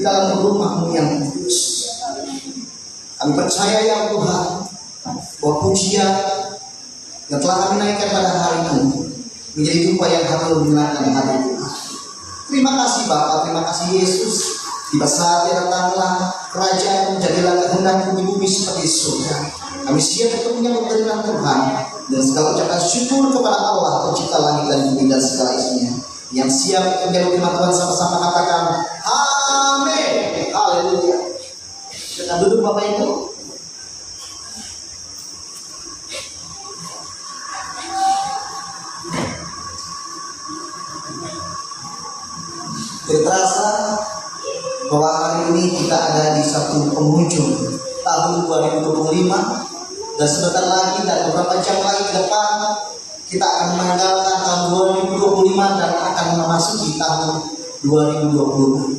di dalam rumah-Mu yang kudus. Kami percaya ya Tuhan bahwa pujian yang telah kami naikkan pada hari ini menjadi dupa yang harum menyenangkan hati Tuhan. Terima kasih Bapa, terima kasih Yesus. Tiba saatnya datanglah kerajaan menjadilah kehendak di bumi seperti surga. Kami siap untuk menyambut firman Tuhan dan segala ucapan syukur kepada Allah pencipta langit dan bumi dan segala isinya. Yang siap untuk menyambut firman Tuhan sama-sama katakan amin. Haleluya. Dengan duduk Bapak Ibu. Terasa bahwa hari ini kita ada di satu penghujung tahun 2025 dan sebentar lagi dan beberapa jam lagi ke depan kita akan menanggalkan tahun 2025 dan akan memasuki tahun 2020.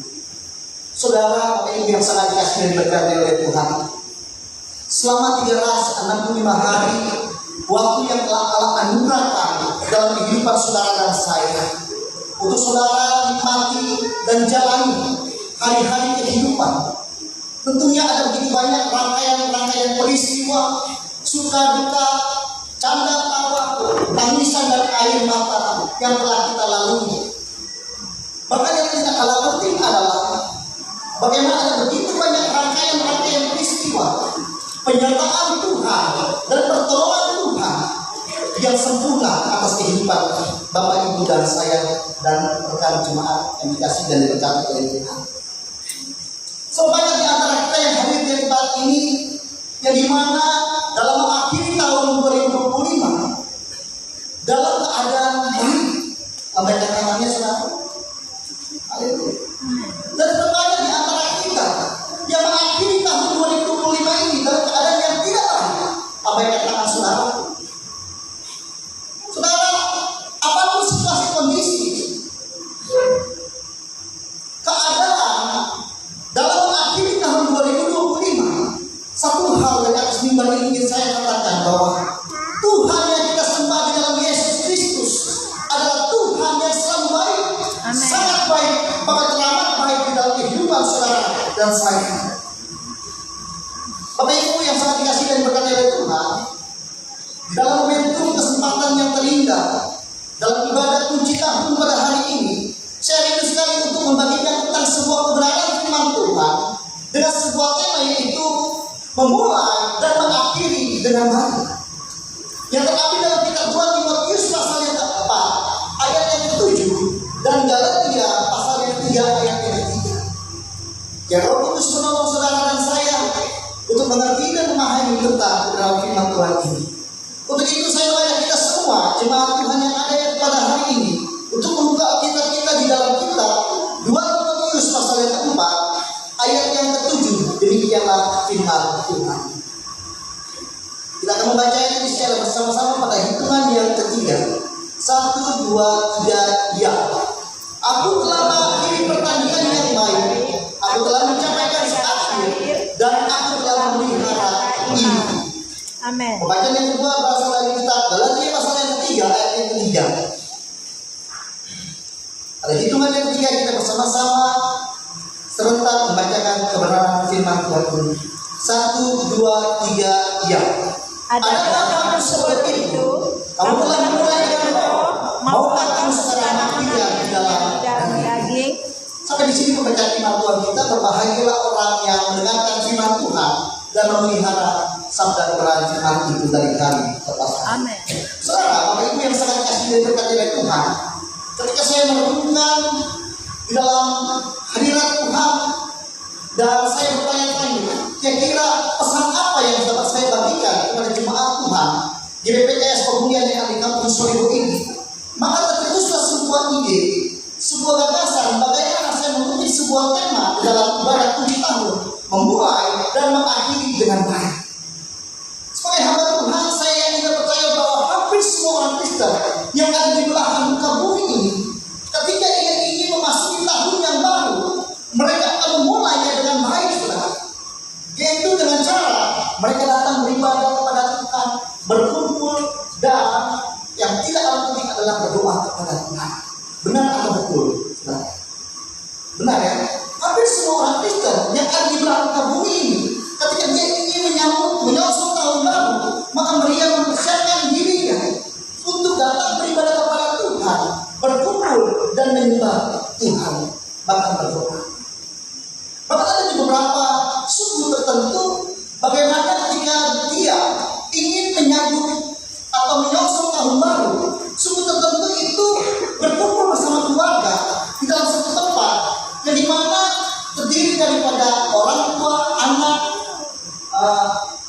Saudara, Bapak Ibu yang sangat dikasihi dan diberkati oleh Tuhan, selama 365 hari waktu yang telah Allah anugerahkan dalam kehidupan saudara dan saya untuk saudara nikmati dan jalani hari-hari kehidupan. Tentunya ada begitu banyak rangkaian-rangkaian peristiwa, suka duka, canda tawa, tangisan dan air mata yang telah kita lalui. Maka yang tidak kalah penting adalah bagaimana ada begitu banyak rangkaian-rangkaian peristiwa, penyertaan Tuhan dan pertolongan Tuhan yang sempurna atas kehidupan Bapak Ibu dan saya dan rekan jemaat yang dikasihi dan diberkati oleh Tuhan. Sebanyak di antara kita yang hadir di tempat ini, yang dimana dalam mengakhiri tahun 2025 dalam keadaan baik, lambaikan tangannya saudara. Haleluya. Dan sebanyak di antara kita yang mengakhiri tahun 2025 ini dalam keadaan yang tidak baik, lambaikan tangan saudara. Saudara, apapun situasi kondisi, keadaan dalam mengakhiri tahun 2025, satu hal yang atas mimbar ini ingin saya katakan bahwa Tuhan yang kita sembah di dalam Yesus Kristus adalah Tuhan yang selalu baik, sangat baik, bahkan teramat baik di dalam kehidupan saudara dan saya. Bapak Ibu yang sangat dikasihi dan diberkati oleh Tuhan, dalam momentum kesempatan yang terindah dalam ibadat kunci tahun pada hari ini, saya rindu sekali untuk membagikan tentang sebuah kebenaran firman Tuhan dengan sebuah tema, yaitu memulai dan mengakhiri dengan baik. Yang terkandung dalam kitab 2 Timotius pasal yang keempat ayat yang ke-7 dan Galatia pasal yang ke-3 ayat yang ke-3. Yang Roh Kudus menolong saudara dan saya untuk mengerti dan memahami tentang kebenaran firman Tuhan ini. Untuk itu saya mengajak kita semua jemaat Tuhan yang ada pada hari ini untuk membuka Alkitab kita di dalam kitab 2 Timotius pasal yang keempat ayat yang ke-7. Demikianlah firman Tuhan. Kita akan membaca ini secara bersama-sama pada hitungan yang ketiga. 1, 2, 3, ya. Aku telah mengakhiri pertandingan yang baik. Aku telah mencapai garis akhir dan aku telah memelihara iman. Amin. Pembacaan yang kedua berasal dari kitab Galatia pasal yang ketiga ayat yang ketiga. Pada hitungan yang ketiga kita bersama-sama serentak membacakan kebenaran firman Tuhan ini. 1, 2, 3, ya. Adakah kamu seperti itu? Kamu telah memulai dengan roh, maukah kamu secara manusia di dalam daging? Sampai di sini pembacaan firman Tuhan kita. Berbahagialah orang yang mendengarkan firman Tuhan dan memelihara sabda kebenaran firman itu dari hari ke hari. Amin. Saudara, Bapak Ibu yang sangat dikasihi dan diberkati oleh Tuhan, ketika saya merenungkan di dalam hadirat Tuhan dan saya bertanya-tanya, kira-kira pesan apa yang dapat saya bagikan kepada jemaat Tuhan di BPKS Pemulihan yang ada di Kampung Solido ini, maka tercetuslah sebuah ide, sebuah gagasan bagaimana saya mengutip sebuah tema di dalam ibadat 7 tahun, memulai dan mengakhiri dengan baik. Sebagai hamba Tuhan, saya ingin percaya bahwa hampir semua orang Kristen yang ada di belahan muka bumi ini, ketika ingin memasuki tahun yang baru, mereka akan memulainya dengan baik, saudara. Yaitu dengan cara mereka datang beribadah kepada Tuhan, berkumpul, dan yang tidak penting adalah berdoa kepada Tuhan. Benar atau betul, saudara? Benar ya? Hampir semua orang Kristen yang ada di belahan bumi ini, ketika dia ingin menyambut tahun baru, maka mereka mempersiapkan dirinya untuk datang beribadah kepada Tuhan, berkumpul dan menyembah Tuhan, bahkan berdoa. Bahkan ada di beberapa suku tertentu, bagaimana ketika dia ingin menyambut atau menyongsong tahun baru, suku tertentu itu berkumpul bersama keluarga di dalam satu tempat yang dimana terdiri daripada orang tua, anak,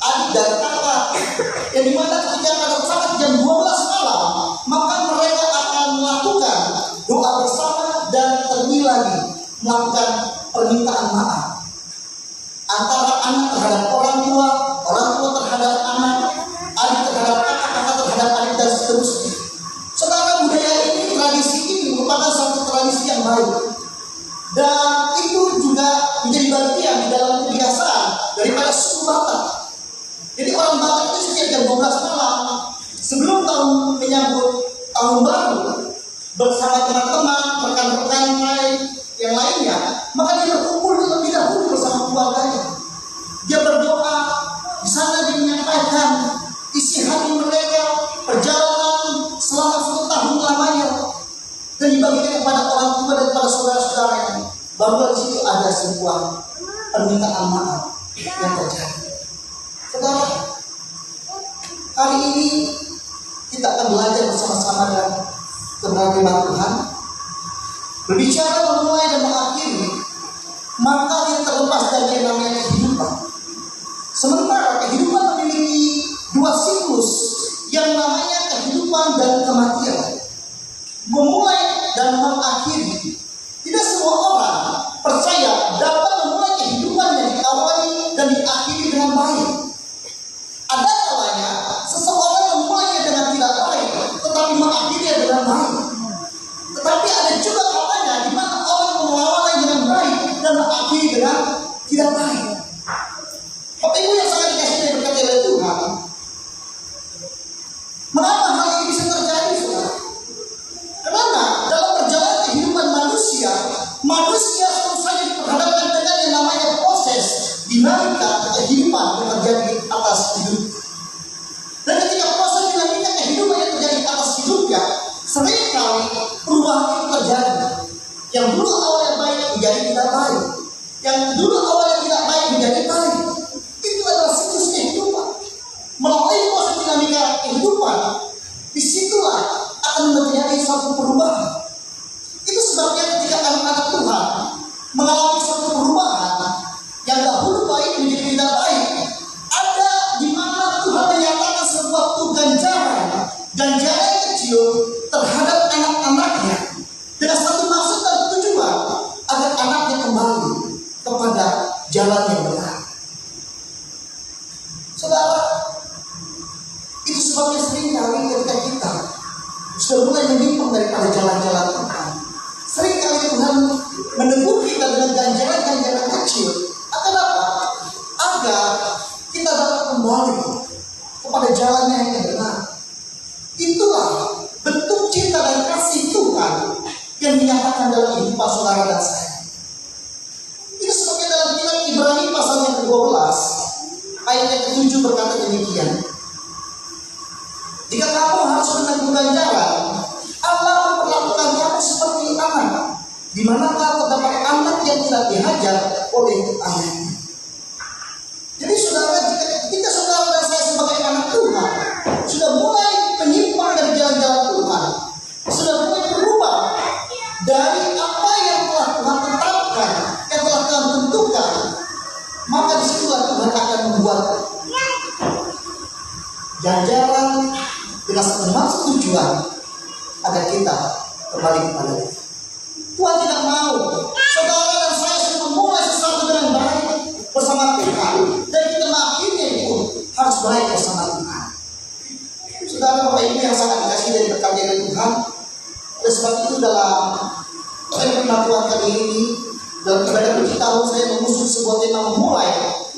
adik dan kakak, yang dimana ketika pada saat jam 12 malam, maka mereka akan melakukan doa bersama dan terlebih lagi melakukan permintaan maaf antara anak terhadap orang tua terhadap anak, adik terhadap kakak, kakak terhadap adik, dan seterusnya. Saudara, budaya ini, tradisi ini merupakan satu tradisi yang baik, dan itu juga menjadi bagian di dalam kebiasaan daripada suku Batak. Jadi orang Batak itu setiap jam 12 malam sebelum menyambut tahun baru bersama teman-teman, rekan-rekan yang lainnya, maka dia berkumpul terlebih dahulu bersama keluarganya. Dia berdoa, di sana dia menyampaikan isi hati mereka, perjalanan selama 1 tahun lamanya, dan dibagikan kepada orang tua dan kepada saudara-saudaranya. Baru di situ ada sebuah permintaan maaf yang terjadi. Saudara, hari ini kita akan belajar bersama-sama dan keberagaman Tuhan, berbicara memulai dan mengakhiri maka yang terlepas dari yang namanya kehidupan. Sementara kehidupan memiliki 2 siklus yang namanya kehidupan dan kematian, memulai dan mengakhiri. Tidak semua orang percaya dapat memulai kehidupan yang diawali dan diakhiri dengan baik. Ada kalanya seseorang memulainya dengan tidak baik, tetapi mengakhirinya dengan baik. Tetapi ada juga kalanya di mana orang mengawalnya dengan baik dan mengakhiri dengan tidak baik. Bapak Ibu yang sangat dikasihi dan berkati oleh Tuhan, mengapa hal ini bisa terjadi, saudara? Karena dalam perjalanan kehidupan manusia selalu saja diperhadapkan dengan yang namanya proses dinamika kehidupan yang terjadi atas hidup. Dan ketika proses dinamika kehidupan yang terjadi atas hidupnya, seringkali perubahan itu terjadi. Yang dulu awalnya baik menjadi tidak baik, yang dulu awalnya tidak baik menjadi baik. Itu adalah siklus kehidupan. Melalui proses dinamika kehidupan, disitulah akan terjadi suatu perubahan. Itu sebabnya ketika anak-anak Tuhan mengalami suatu perubahan yang dahulu baik menjadi tidak baik, ada di mana Tuhan menyatakan sesuatu ganjaran kecil terhadap anak-anaknya dengan satu maksud dan tujuan agar anaknya kembali kepada jalan yang benar. Saudara, itu sebabnya seringkali ketika kita sudah mulai menyimpang daripada jalan-jalan Tuhan, seringkali Tuhan menegur kita dengan ganjaran-ganjaran kecil. Agar apa? Agar kita dapat kembali kepada jalannya yang benar. Itulah bentuk cinta dan kasih Tuhan yang dinyatakan dalam kehidupan saudara dan saya. Itu sebabnya dalam kitab Ibrani pasal yang ke-12 ayat yang ke-7 berkata demikian. Jika kamu harus menanggung ganjaran, Allah memperlakukan kamu seperti anak, di manakah terdapat anak yang tidak dihajar oleh ayahnya. Jadi saudara, ketika saudara dan saya sebagai anak Tuhan sudah mulai menyimpang dari jalan-jalan Tuhan, sudah mulai berubah dari apa yang telah Tuhan tetapkan, yang telah Tuhan tentukan, maka disitulah Tuhan akan membuat ganjaran dengan satu maksud tujuan agar kita kembali kepada Dia. Tuhan tidak mau saudara dan saya sudah memulai sesuatu dengan baik bersama Tuhan, dan kita mengakhirinya itu harus baik bersama Tuhan. Saudara Bapak Ibu yang sangat dikasihi dan diberkati oleh Tuhan, oleh sebab itu dalam firman Tuhan kali ini, dalam ibadah puji tahun, saya mengusung sebuah tema memulai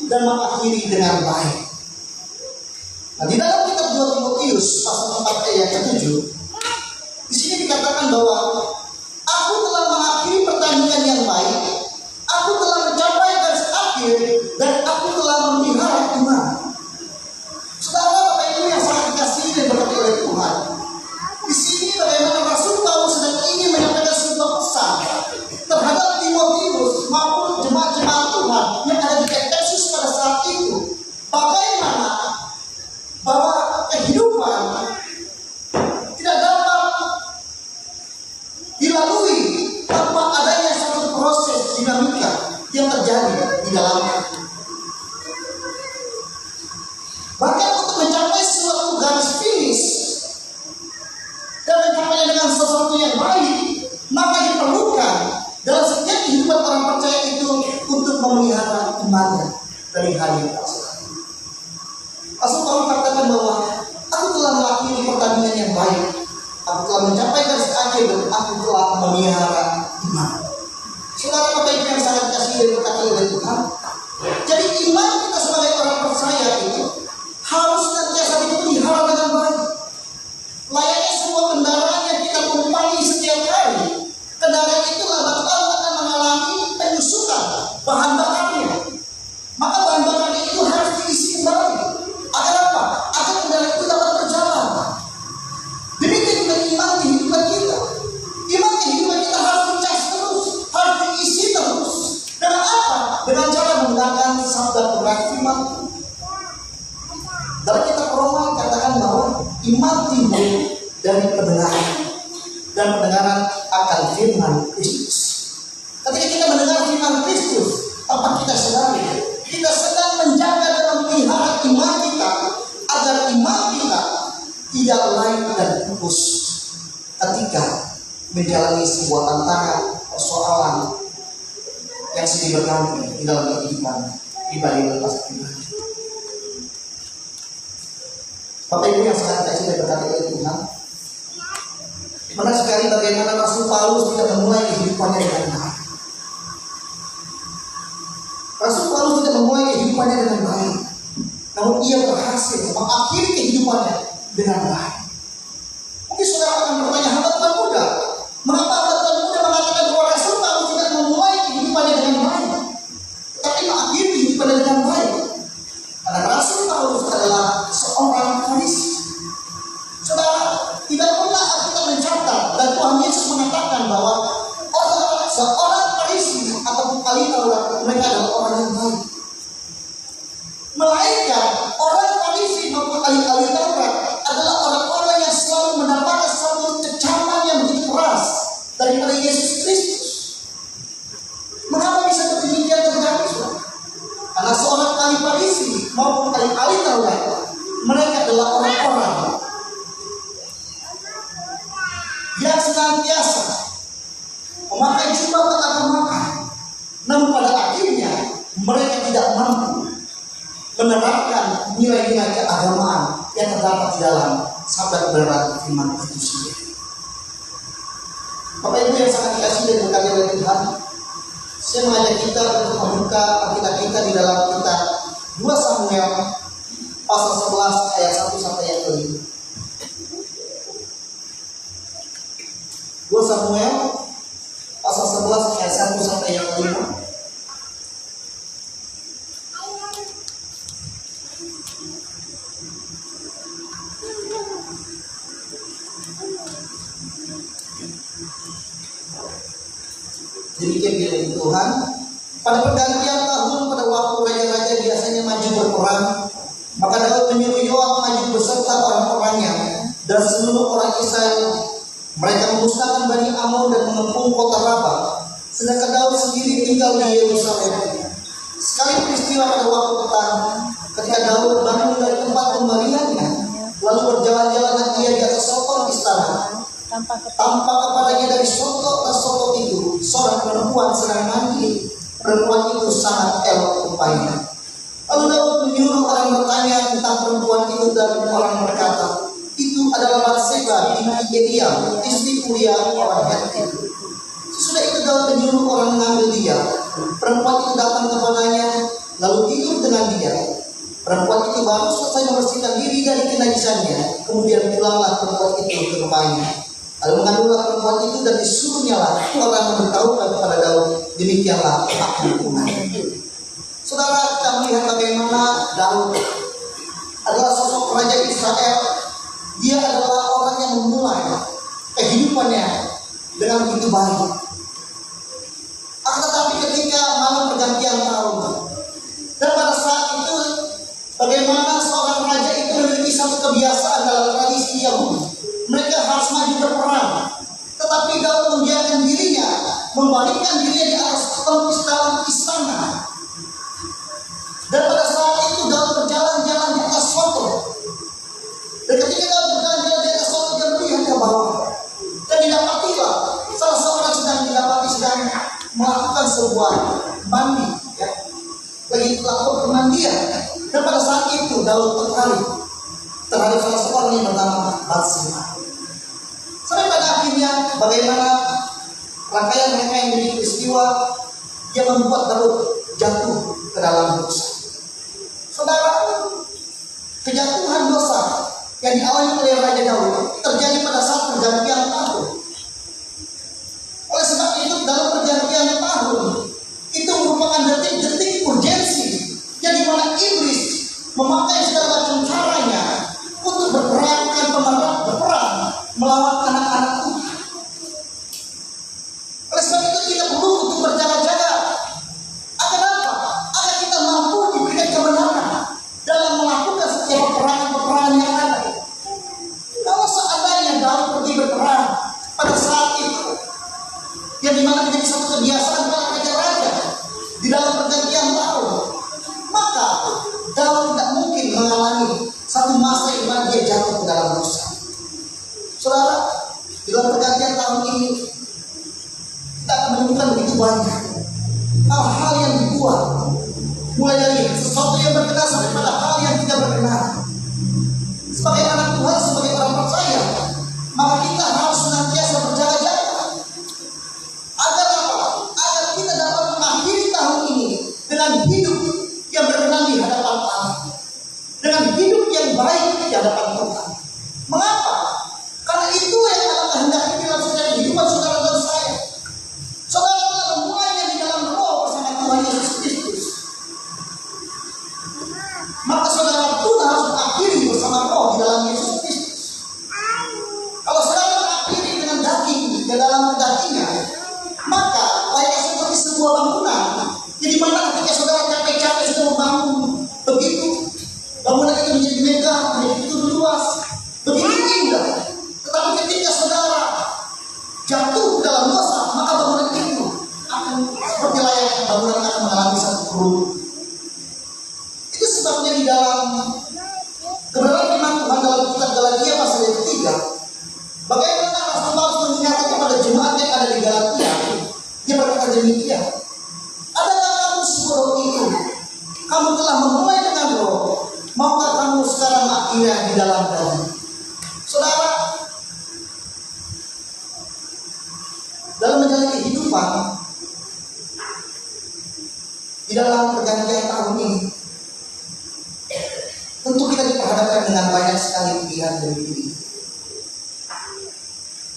dan mengakhiri dengan baik. Nah, di dalam kitab 2 Timotius pasal 4 ayat ke-7, di sini dikatakan bahwa aku telah mengakhiri pertandingan yang baik, aku iman. Saudara, Bapak Ibu yang sangat dikasihi dan berkati oleh Tuhan, di sini bagaimana Rasul Paulus sedang ingin menyampaikan sebuah pesan terhadap Timotius maupun jemaat-jemaat Tuhan yang ada di Efesus pada saat itu. Bagaimana bahwa kehidupan tidak dapat dilalui tanpa adanya satu proses dinamika yang terjadi di dalamnya. Bahkan untuk mencapai suatu garis finish dan mencapainya dengan sesuatu yang baik, maka diperlukan dalam setiap kehidupan orang percaya itu untuk memelihara imannya dari hari yang tak selalu. Rasul Paulus katakan bahwa aku telah melakukan pertandingan yang baik, aku telah mencapai garis akhir dan aku telah memelihara iman. Saudara Bapak Ibu yang sangat dikasihi dan berkati oleh Tuhan, jadi iman kita sebagai orang percaya itu harus senantiasa dipelihara dengan baik. Layaknya sebuah kendaraan yang kita tumpangi setiap hari, kendaraan itulah bakal akan mengalami penyusutan bahan bakarnya. Maka bahan bakarnya itu harus diisi kembali. Agar apa? Agar kendaraan itu dapat berjalan. Demikian juga iman kehidupan kita. Iman kehidupan kita harus dicas terus, harus diisi terus. Dengan apa? Dengan cara menggunakan sabda Tuhan firman. Dalam kitab Roma katakan bahwa iman timbul dari pendengaran dan pendengaran akan firman Kristus. Ketika kita mendengar firman Kristus, apa kita sadari? Kita sedang menjaga dan memelihara iman kita agar iman kita tidak lain dan pupus ketika menjalani sebuah tantangan, persoalan yang silih berganti di dalam kehidupan pribadi lepas pribadi. Bapak Ibu yang sangat kasih dan berkati oleh Tuhan, menarik sekali bagaimana Rasul Paulus tidak memulai kehidupannya dengan baik. Rasul Paulus tidak memulai kehidupannya dengan baik, namun ia berhasil mengakhiri kehidupannya dengan baik. Mungkin saudara akan bertanya, hamba Tuhan muda, mengapa hamba Tuhan muda mengatakan bahwa Rasul Paulus tidak memulai kehidupannya dengan baik, tetapi mengakhiri kehidupannya dengan baik? Karena Rasul Paulus adalah seorang Farisi. Saudara, tidak pernah Alkitab mencatat dan Tuhan Yesus mengatakan bahwa seorang Farisi atau ahli Taurat mereka adalah orang yang baik. Melainkan orang Farisi maupun ahli Taurat adalah orang-orang yang selalu mendapatkan satu kecaman yang begitu keras daripada Yesus Kristus. Mengapa bisa demikian terjadi? Karena seorang ahli Farisi maupun ahli Taurat mereka adalah orang-orang yang senantiasa memakai jubah keagamaan, namun pada akhirnya mereka tidak mampu menerapkan nilai-nilai keagamaan yang terdapat di dalam sabda kebenaran firman itu sendiri. Bapak Ibu yang sangat dikasihi dan berkati oleh Tuhan, saya mengajak kita untuk membuka Alkitab kita di dalam kitab 2 Samuel pasal 11 ayat 1 sampai ayat 5. 2 Samuel pasal 11 ayat 1 sampai ayat 5. Demikian firman Tuhan. Pada pergantian tahun, pada waktu raja-raja biasanya maju berperang, maka Daud menyuruh Yoab maju beserta orang-orangnya dan seluruh orang Israel. Mereka memusnahkan Bani Amon dan mengepung kota Rabah, sedangkan Daud sendiri tinggal di Yerusalem. Sekali peristiwa pada waktu petang, ketika Daud bangun dari tempat pembaliannya, lalu berjalan-jalan ia di atas sokong istana. Tampak kepadanya dari sokong ke sokong itu seorang perempuan sedang mandi. Perempuan itu sangat elok rupanya. Lalu Daud menyuruh orang bertanya tentang perempuan itu dan orang berkata, itu adalah Batseba binti Eliam, istri Uria orang Heti. Sesudah itu Daud menyuruh orang mengambil dia. Perempuan itu datang kepadanya, lalu tidur dengan dia. Perempuan itu baru selesai membersihkan diri dari kenajisannya, kemudian pulanglah perempuan itu ke rumahnya. Lalu mengandunglah perempuan itu dan disuruhnyalah orang memberitahukan kepada Daud, demikianlah aku. Saudara, kita melihat bagaimana Daud adalah sosok raja Israel. Dia adalah orang yang memulai kehidupannya dengan begitu baik. Akan tetapi ketika malam pergantian tahun, dan pada saat itu bagaimana seorang raja itu memiliki satu kebiasaan dalam tradisi Yahudi, mereka harus maju berperang. Tetapi Daud membiarkan dirinya, membalikkan dirinya di atas tempis dalam istana. Dan pada saat itu Daud berjalan-jalan di atas soto. Dan ketika Daud berjalan-jalan di atas soto, dia melihat ke bawah. Dan didapatilah salah seorang sedang melakukan sebuah mandi, ya. Lagi melakukan pemandian. Dan pada saat itu Daud tertarik terhadap salah seorang yang bernama Batseba. Sampai pada akhirnya bagaimana rangkaian mereka yang menjadi peristiwa yang membuat Daud jatuh ke dalam dosa. Saudara, kejatuhan dosa yang dialami oleh Raja Daud terjadi pada saat pergantian tahun. Oleh sebab itu dalam pergantian tahun itu merupakan detik-detik urgensi yang dimana iblis memakai segala macam caranya untuk berperang melawan anak-anak Tuhan. Oleh sebab itu kita perlu untuk berjaga-jaga. Agar apa? Agar kita mampu diberikan kebenaran dalam melakukan setiap peperangan yang ada. Kalau seandainya Daud pergi berperang pada saat itu, yang dimana menjadi satu kebiasaan para raja-raja di dalam pergantian tahun, maka Daud tidak mungkin mengalami satu masa di mana dia jatuh ke dalam dosa. Saudara, di dalam pergantian tahun ini kita akan menemukan begitu banyak hal-hal yang dibuat, mulai dari sesuatu yang berkenan sampai pada hal yang tidak berkenan. Sebagai anak Tuhan, sebagai orang percaya, maka kita harus senantiasa berjaga-jaga. Agar apa? Agar kita dapat mengakhiri tahun ini dengan hidup yang berkenan di hadapan Allah, dengan hidup yang baik di hadapan Tuhan. Mengapa? Karena itu yang Allah kehendaki dalam setiap kehidupan saudara dan saya. Saudara telah memulainya di dalam roh bersama Tuhan Yesus Kristus. Maka saudara pun harus mengakhiri bersama roh di dalam Yesus Kristus. Kalau saudara mengakhiri dengan daging di dalam dagingnya, maka layaknya seperti sebuah bangunan. Jadi mana ketika saudara capek-capek sudah membangun begitu, bangunan itu menjadi megah, menjadi luas, begitu indah. Tetapi ketika saudara jatuh dalam dosa, maka bangunan itu akan seperti layaknya bangunan akan mengalami satu keruh. Itu sebabnya di dalam kebenaran firman Tuhan dalam kitab Galatia pasal yang ketiga, bagaimana Rasul Paulus mengingatkan kepada jemaat yang ada di Galatia, dia berkata demikian, adakah kamu sebelum itu, kamu telah memulai dengan roh, maukah kamu sekarang akhirnya di dalam daging? Saudara, dalam menjalani kehidupan di dalam pergantian tahun ini, tentu kita diperhadapkan dengan banyak sekali pilihan dan pilihan.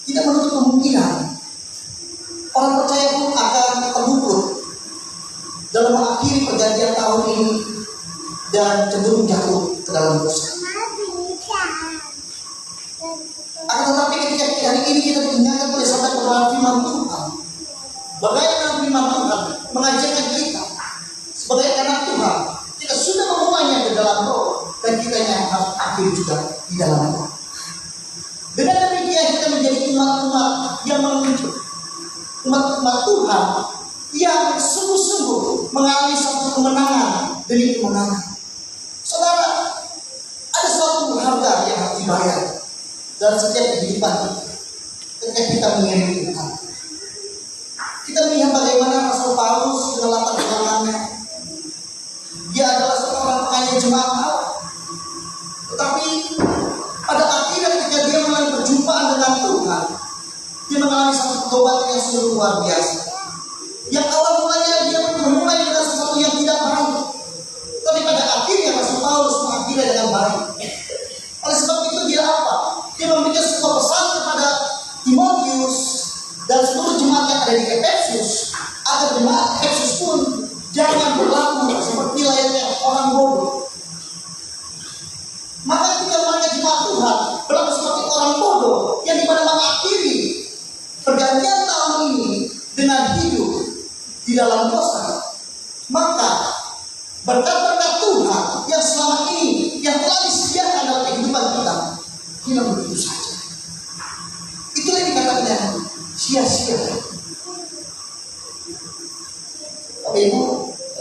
Tidak menutup kemungkinan orang percaya pun akan terluput dalam mengakhiri pergantian tahun ini dan cenderung jatuh ke dalam dosa. Akan tetapi ketika hari ini kita diingatkan oleh sabda kebenaran firman Tuhan, bagaimana firman Tuhan mengajarkan kita sebagai anak Tuhan, kita sudah memulainya di dalam roh dan kita yang harus akhir juga di dalam roh. Dengan demikian kita menjadi umat-umat yang umat Tuhan yang sungguh-sungguh mengalami satu kemenangan demi kemenangan. Saudara, ada suatu harga yang harus dibayar dalam setiap kehidupan kita ketika kita mengiringi Tuhan. Kita melihat bagaimana Rasul Paulus dengan latar belakangnya, dia adalah seorang pengayuh jemaat Allah. Tetapi pada akhirnya ketika dia mengalami perjumpaan dengan Tuhan, dia mengalami satu tobat yang sungguh luar biasa. Yang awal mulanya dia memulai dengan sesuatu yang tidak baik, tapi pada akhirnya Rasul Paulus mengakhiri dengan baik. Oleh sebab itu dia apa? Dia memberikan sebuah pesan kepada Timotius dan seluruh jemaat yang ada di Efesus, agar jemaat Efesus pun jangan berlaku seperti di dalam dosa, maka berkat-berkat Tuhan yang selama ini yang telah disediakan dalam kehidupan kita hilang begitu saja. Itulah yang dikatakan sia-sia. Bapak Ibu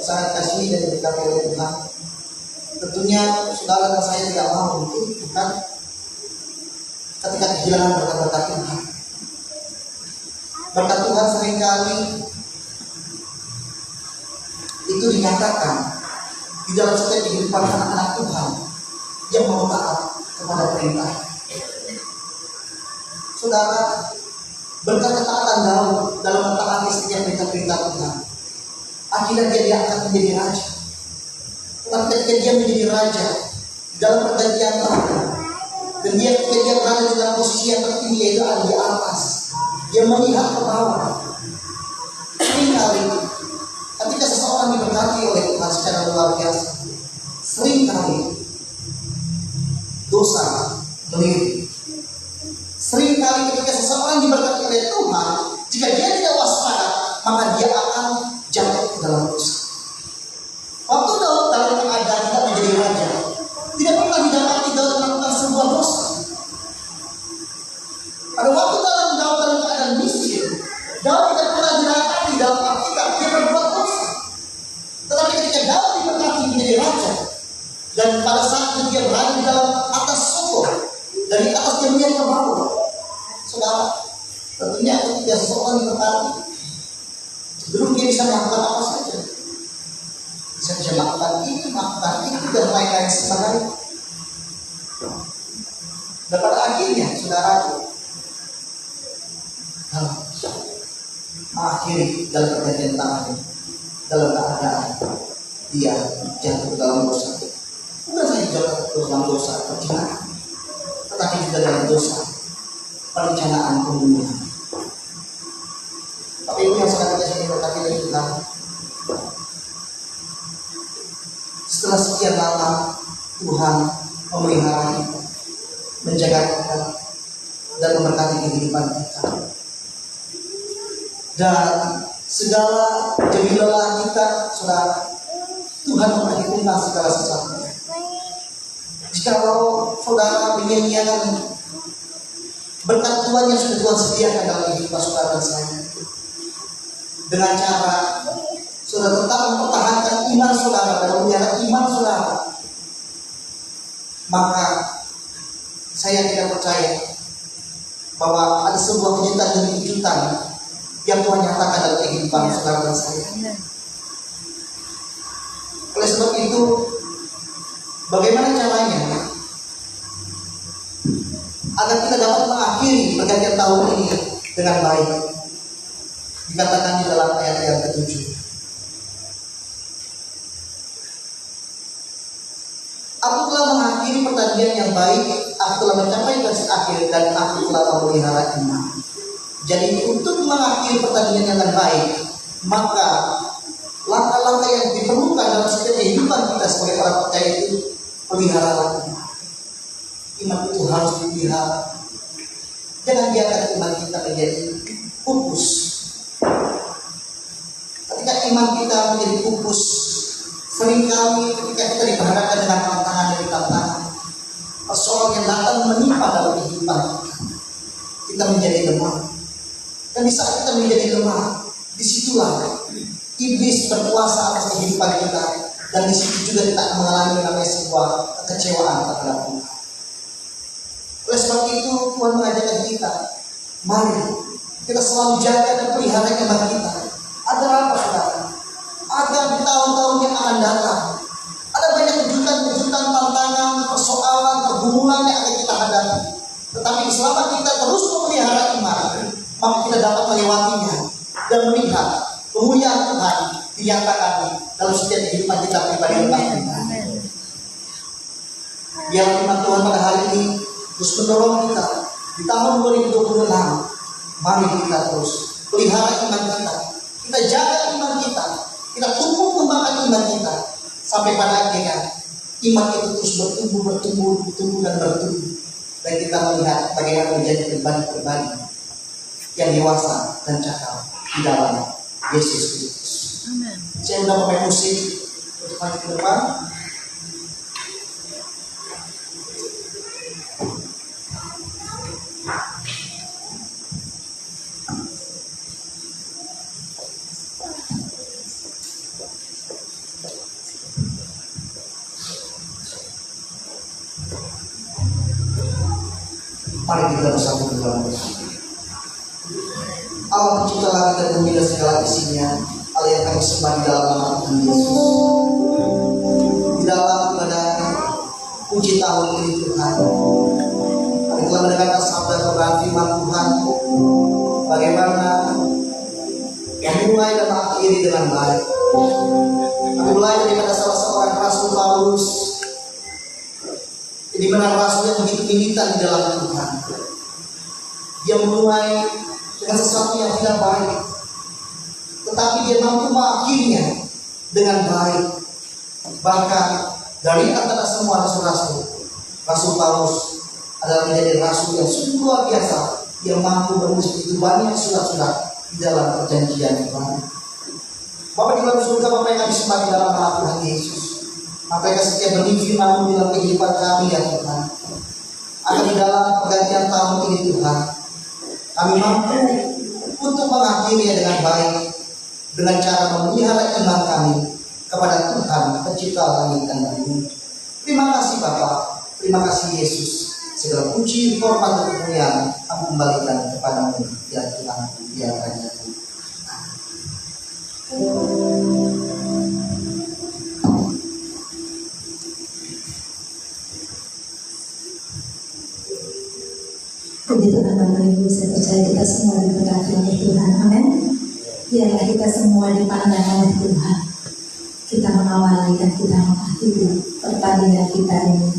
sangat kasih dan diberkati oleh Tuhan. Tentunya saudara dan saya tidak mau mungkin bukan ketika kehilangan berkat-berkat Tuhan. Berkat Tuhan seringkali itu dinyatakan di dalam setiap kehidupan anak-anak Tuhan yang mau taat kepada perintah. Saudara, berkat ketaatan Daud dalam mentaati setiap perintah-perintah Tuhan, akhirnya dia diangkat menjadi raja. Tapi ketika dia menjadi raja dalam perjanjian lama, dan dia berada di dalam posisi yang tertinggi, yaitu ada di atas, dia melihat ke bawah. Seringkali ketika seseorang diberkati oleh Tuhan secara luar biasa, seringkali dosa melirik. Seringkali ketika seseorang diberkati oleh Tuhan, jika dia tidak waspada, maka dia akan jatuh ke dalam dosa. Waktu Daud dalam keadaan tidak menjadi raja, tidak pernah didapati Daud melakukan sebuah dosa. Pada waktu Daud dalam keadaan miskin, Daud tidak pernah didapati dalam Alkitab dia berbuat dosa. Tetapi ketika Daud diberkati menjadi raja, dan pada saat itu dia berada di dalam atas sukul, dari atas dia melihat ke bawah. Saudara, tentunya ketika seseorang diberkati, belum dia bisa melakukan apa saja. Bisa melakukan ini, melakukan itu, dan lain-lain sebagainya. Dan pada akhirnya, saudaraku, mengakhiri dalam perjanjian tangan, dalam keadaan dia jatuh ke dalam dosa. Bukan saja jatuh ke dalam dosa percintaan, tetapi juga dalam dosa perencanaan pembunuhan. Tapi itu yang sangat kita berkati dari Tuhan. Setelah sekian lama Tuhan memelihara kita, menjaga kita, dan memberkati kehidupan kita, dan segala jerih lelah kita, saudara, Tuhan memperhitungkan segala sesuatunya. Jikalau saudara menyia-nyiakan berkat Tuhan yang sudah Tuhan sediakan dalam kehidupan saudara dan saya, dengan cara saudara tetap mempertahankan iman saudara dan memelihara iman saudara, maka saya tidak percaya bahwa ada sebuah kejutan demi kejutan yang Tuhan nyatakan dalam kehidupan saudara dan saya. Oleh sebab itu, bagaimana caranya agar kita dapat mengakhiri pergantian tahun ini dengan baik? Dikatakan di dalam ayat yang ke-7. Aku telah mengakhiri pertandingan yang baik, aku telah mencapai garis akhir, dan aku telah memelihara iman. Jadi untuk mengakhiri pertandingan yang baik, maka langkah-langkah yang diperlukan dalam setiap kehidupan kita sebagai orang percaya itu, pelihara iman. Iman itu harus dipelihara. Jangan biarkan iman kita menjadi pupus. Ketika iman kita menjadi pupus, seringkali ketika kita dihadapkan dengan tantangan demi tantangan, persoalan yang datang menimpa dalam kehidupan kita menjadi lemah. Dan di saat kita menjadi lemah, disitulah iblis berkuasa atas kehidupan kita, dan di situ juga kita mengalami namanya sebuah kekecewaan terhadap Tuhan. Oleh sebab itu Tuhan mengajarkan kita, mari kita selalu jaga dan pelihara iman kita. Agar apa, saudara? Agar di tahun-tahun yang akan datang ada banyak kejutan-kejutan, tantangan, persoalan, pergumulan yang akan kita hadapi. Tetapi selama kita terus memelihara iman, maka kita dapat melewatinya dan melihat kemuliaan Tuhan dinyatakan dalam setiap kehidupan kita pribadi dan kita. Biar firman Tuhan pada hari ini terus mendorong kita di tahun 2026. Mari kita terus pelihara iman kita jaga iman kita tumbuh kembangkan iman kita, sampai pada akhirnya iman itu terus bertumbuh dan bertumbuh, dan kita melihat bagaimana menjadi pribadi-pribadi yang dewasa dan cakap di dalam Yesus Kristus. Saya udah pakai musik untuk maju ke depan. Mari kita bersatu dalam doa. Allah pencipta langit dan bumi dan segala isinya, Allah yang kami sembah di dalam nama Tuhan Yesus. Di dalam pada puji tahun ini Tuhan, kami telah mendengarkan sabda kebenaran firman Tuhan, bagaimana yang mulai dan mengakhiri dengan baik. Kami mulai daripada salah seorang Rasul Paulus, di mana rasul yang begitu militan di dalam Tuhan. Dia mulai dengan sesuatu yang tidak baik, tetapi dia mampu mengakhirinya dengan baik. Bahkan dari antara semua rasul-rasul, Rasul Paulus adalah menjadi rasul yang sungguh luar biasa, yang mampu menulis begitu banyak surat-surat di dalam perjanjian Tuhan. Bapak di dalam surga, Bapak yang kami sembah di dalam nama Tuhan Yesus. Apakah setiap benih firman di dalam kehidupan kami ya Tuhan, akan di dalam pergantian tahun ini Tuhan, kami mampu untuk mengakhirinya dengan baik, dengan cara memelihara iman kami kepada Tuhan pencipta langit dan bumi. Terima kasih Bapa, terima kasih Yesus. Segala puji, hormat dan kemuliaan kami kembalikan kepadamu ya Tuhan, ya Raja. Puji Tuhan Bapak Ibu, saya percaya kita semua diberkati oleh Tuhan, amin. Biarlah kita semua dipandang oleh Tuhan. Kita mengawali dan kita mengakhiri pertandingan kita ini,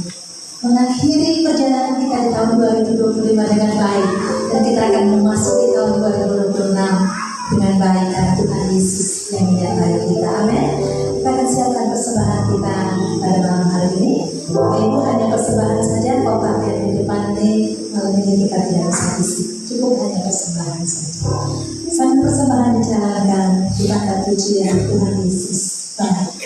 mengakhiri perjalanan kita di tahun 2025 dengan baik, dan kita akan memasuki tahun 2026 dengan baik karena Tuhan Yesus yang menyertai kita, amin. Kita akan siapkan persembahan kita pada malam hari ini. Bapak Ibu, hanya persembahan saja, kotak yang di depan ini malam ini kita tidak bisa isi, cukup hanya persembahan saja. Sambil persembahan dijalankan, kita akan puji Tuhan Yesus baik.